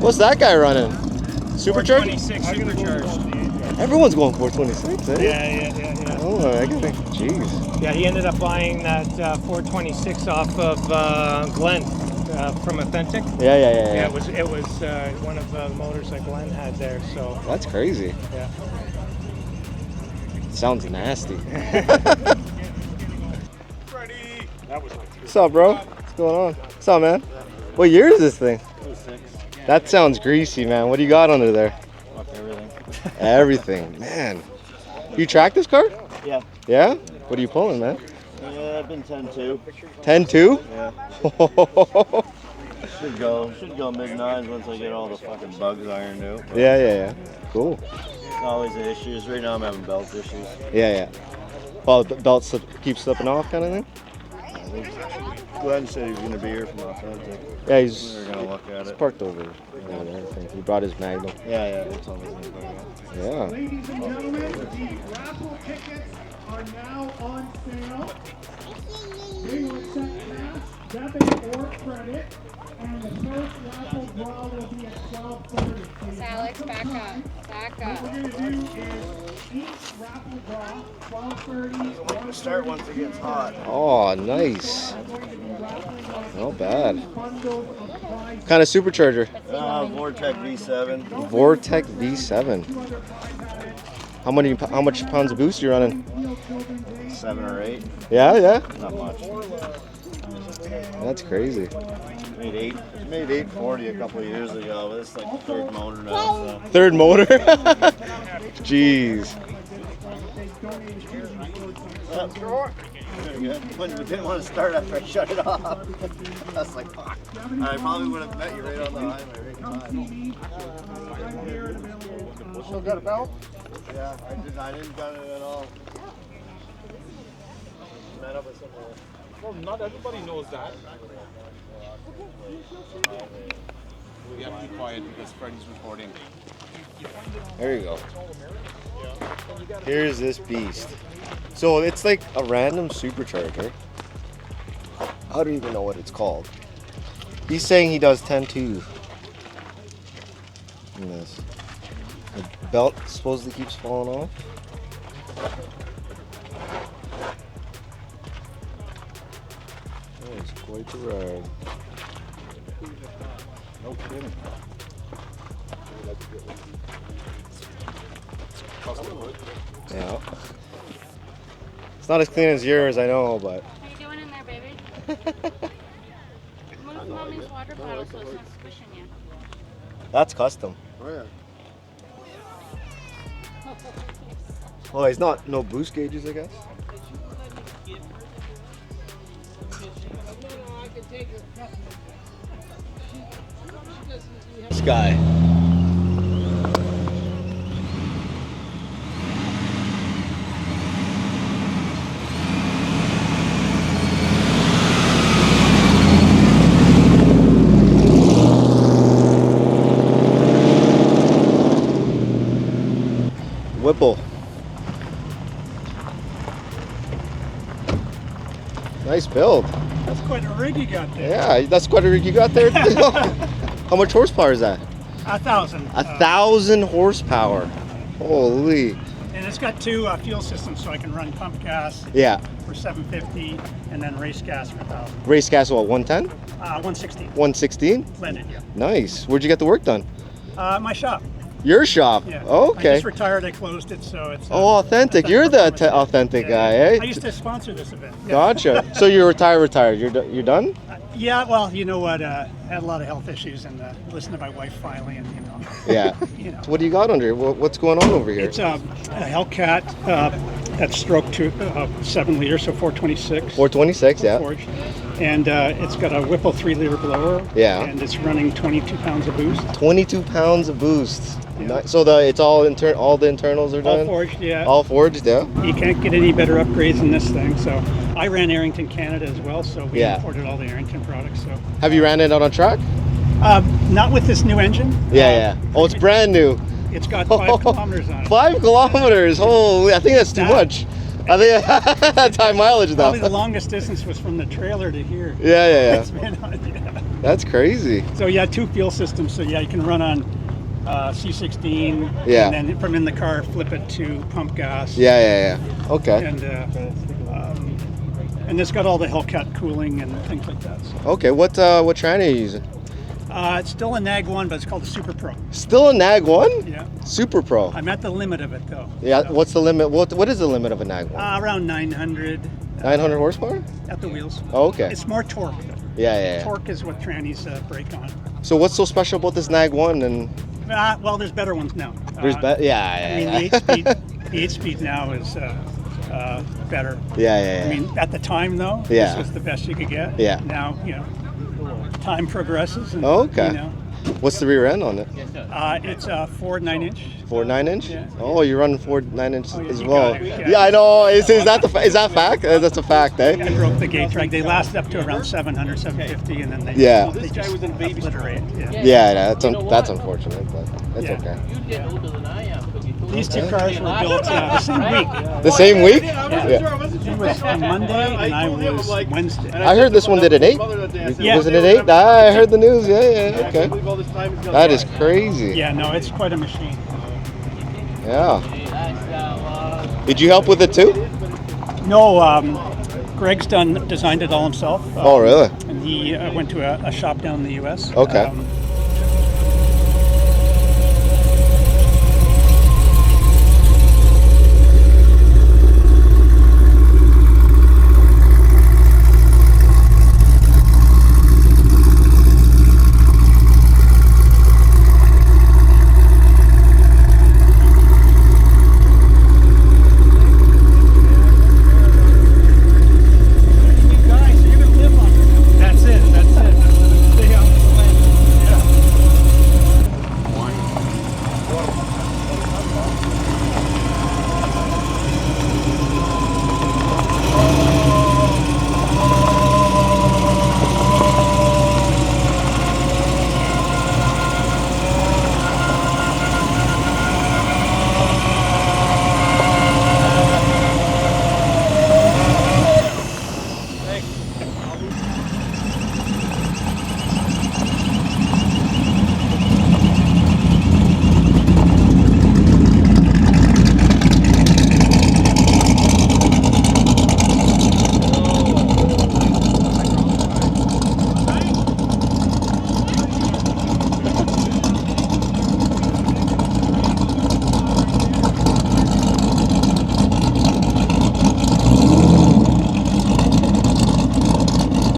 What's that guy running? Supercharged? 426 supercharged. Everyone's going 426, eh? Yeah. Oh, I can think, jeez. Yeah, he ended up buying that 426 off of Glenn from Authentic. Yeah. It was one of the motors that Glenn had there. So That's crazy. yeah. Sounds nasty. Freddie! That was like What's up, bro? What's going on? What's up, man? What year is this thing? 06. That sounds greasy, man. What do you got under there? Everything. Everything, man. You track this car? Yeah. Yeah? What are you pulling, man? Yeah, I've been 10-2. 10-2? Yeah. Should go mid-9s once I get all the fucking bugs ironed out. Yeah. Cool. Always the issues. Right now I'm having belt issues. Yeah. Well, the belt keeps slipping off kind of thing? Glenn said he was going to be here from Authentic. Yeah, We were going to look at it. parked over there, I think. He brought his Magnum. Yeah, it's always going to be. Yeah. Ladies and gentlemen, the raffle tickets are now on sale. They will accept cash, debit, or credit, and the first raffle draw will be at 12:30. Alex, back up. What we're going to do is each raffle draw, 12:30. We'll start once it gets hot. Oh, nice. We're going to be raffling off Not bad. bundles of prizes. Kind of supercharger. Vortec V7. Vortec V7. How much pounds of boost are you running? 7 or 8. Yeah. Not much. That's crazy. Made 840 a couple of years ago, but it's like the third motor now. So. Third motor? Jeez. When you didn't want to start after I shut it off. I was like, fuck. I probably would have met you right on the highway. Still got a belt? Yeah, I didn't got it at all. Met up with someone. Well, not everybody knows that. We have to be quiet because Freddie's recording. There you go. Here's this beast. So it's like a random supercharger. I don't even know what it's called. He's saying he does 10-2. And this. The belt supposedly keeps falling off. Oh, it's quite the ride. No kidding. Yeah. It's not as clean as yours, I know, but. How you doing in there, baby? Move mommy's water bottle so it's not squishing you. That's custom. Oh, yeah. Oh, it's not no boost gauges, I guess. This guy. Whipple. Nice build. That's quite a rig you got there. Yeah, that's quite a rig you got there. How much horsepower is that? 1,000. 1,000 horsepower. Holy. And it's got two fuel systems, so I can run pump gas Yeah. for 750 and then race gas for 1,000. Race gas, what, 110? 116 116? blended, yeah. Nice. Where'd you get the work done? My shop. Your shop? Yeah. Oh, I okay. just retired. I closed it, so it's. Oh, authentic. You're the authentic guy, eh? I used to sponsor this event. Yeah. Gotcha. So you're retired. You're done? Yeah. Well, you know what? I had a lot of health issues, and listened to my wife finally, and Yeah. you know. What do you got under? What's going on over here? It's a Hellcat that's stroke to 7 liters, so 426. 426, yeah. Forged. And it's got a Whipple 3-liter blower. Yeah. And it's running 22 pounds of boost. 22 pounds of boost. Yeah. Nice. So it's all all the internals are done? All forged, yeah. All forged, yeah. You can't get any better upgrades than this thing. So I ran Arrington Canada as well, so we Yeah. imported all the Arrington products. So Have you ran it out on track? not with this new engine. Yeah. Oh, it's brand new. It's got 5 kilometers on it. 5 kilometers. Holy, I think that's too much. I think that's high mileage though. Probably the longest distance was from the trailer to here. Yeah. It's been yeah. That's crazy. So yeah, 2 fuel systems. So yeah, you can run on C16. Yeah. And then from in the car, flip it to pump gas. Yeah. Okay. And it's got all the Hellcat cooling and things like that. So. Okay. What tranny are you using? It's still a NAG 1, but it's called the Super Pro. Still a NAG 1? Yeah. Super Pro. I'm at the limit of it though. Yeah. So, What's the limit? What is the limit of a NAG 1? around 900. 900 horsepower? At the wheels. Oh, okay. It's more torque. Yeah. Torque is what trannies break on. So what's so special about this NAG 1? And Well, there's better ones now. there's I mean, the 8-speed now is better. Yeah. I mean, at the time though, Yeah. this was the best you could get. Yeah. Now, time progresses. And, Oh, okay. What's the rear end on it? It's a Ford 9-inch. Ford 9-inch? Yeah. Oh, you're running Ford 9-inch Oh, yeah, as you well. got it. Yeah, I know. Is that fact? That's a fact, eh? I broke the gate track. They lasted up to around 700, 750, and then they Yeah. they just obliterate. Yeah. Yeah, that's unfortunate, but it's Yeah. okay. You get older than I am. These 2 cars were built the same week. The same week? He was on Monday and I was Wednesday. I heard this one did an 8. Yeah. Was it an 8? I heard the news. Yeah. Okay. That is crazy. Yeah, no, it's quite a machine. Yeah. Did you help with it too? No, Greg's designed it all himself. Oh, really? And he went to a shop down in the U.S. Okay.